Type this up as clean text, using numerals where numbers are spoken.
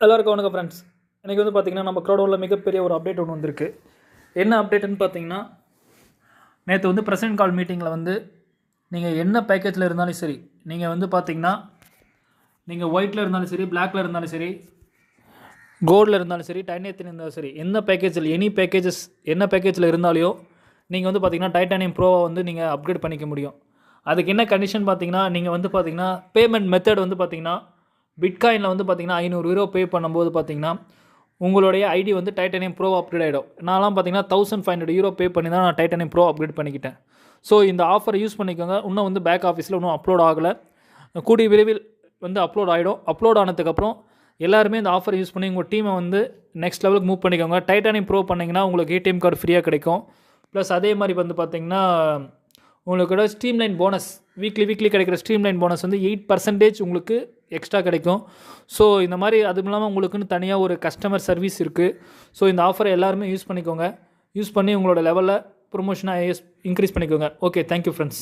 எல்லாருக்கும் வணக்கம் ஃப்ரெண்ட்ஸ். இன்றைக்கி வந்து பார்த்திங்கன்னா நம்ம க்ரௌடோவில் மிகப்பெரிய ஒரு அப்டேட் ஒன்று வந்திருக்கு. என்ன அப்டேட்டுன்னு பார்த்தீங்கன்னா, நேற்று வந்து பிரசிடென்ட் கால் மீட்டிங்கில் வந்து நீங்கள் என்ன பேக்கேஜில் இருந்தாலும் சரி, நீங்கள் வந்து பார்த்திங்கன்னா நீங்கள் ஒயிட்டில் இருந்தாலும் சரி, பிளாக்கில் இருந்தாலும் சரி, கோல்டில் இருந்தாலும் சரி, டைட்டானியத்தில் இருந்தாலும் சரி, என்ன பேக்கேஜில் என்ன பேக்கேஜில் இருந்தாலையோ நீங்கள் வந்து பார்த்திங்கன்னா டைட்டானியம் ப்ரோவை வந்து நீங்கள் அப்கிரேட் பண்ணிக்க முடியும். அதுக்கு என்ன கண்டிஷன் பார்த்தீங்கன்னா, நீங்கள் வந்து பார்த்திங்கன்னா பேமெண்ட் மெத்தட் வந்து பார்த்திங்கன்னா பிட்காயினில் வந்து பார்த்திங்கன்னா €500 பே பண்ணும்போது பார்த்திங்கன்னா உங்களுடைய ஐடி வந்து டைட்டானியம் ப்ரோ அப்கிரேட் ஆகிடும். நான்லாம் பார்த்திங்கன்னா €1500 பே பண்ணி தான் நான் டைட்டானியம் ப்ரோ அப்கிரேட் பண்ணிக்கிட்டேன். ஸோ இந்த ஆஃபரை யூஸ் பண்ணிக்கோங்க. இன்னும் வந்து பேக் ஆஃபீஸில் இன்னும் அப்லோட் ஆகலை, கூடிய விரைவில் வந்து அப்லோட் ஆகிடும். அப்லோட் ஆனதுக்கப்புறம் எல்லாருமே இந்த ஆஃபரை யூஸ் பண்ணி உங்கள் டீமை வந்து நெக்ஸ்ட் லெவலுக்கு மூவ் பண்ணிக்கோங்க. டைட்டானியம் ப்ரோ பண்ணிங்கன்னா உங்களுக்கு ஏடிஎம் கார்டு ஃப்ரீயாக கிடைக்கும். ப்ளஸ் அதே மாதிரி வந்து பார்த்திங்கன்னா உங்களோட ஸ்ட்ரீம்லைன் போனஸ் வீக்லி கிடைக்கிற ஸ்ட்ரீம்லைன் போனஸ் வந்து 8% உங்களுக்கு எக்ஸ்ட்ரா கிடைக்கும். ஸோ இந்த மாதிரி அதுவும் இல்லாமல் உங்களுக்குன்னு தனியாக ஒரு கஸ்டமர் சர்வீஸ் இருக்குது. ஸோ இந்த ஆஃபரை எல்லாருமே யூஸ் பண்ணிக்கோங்க. யூஸ் பண்ணி உங்களோட லெவலில் ப்ரொமோஷனாக இன்க்ரீஸ் பண்ணிக்கோங்க. Okay, thank you friends.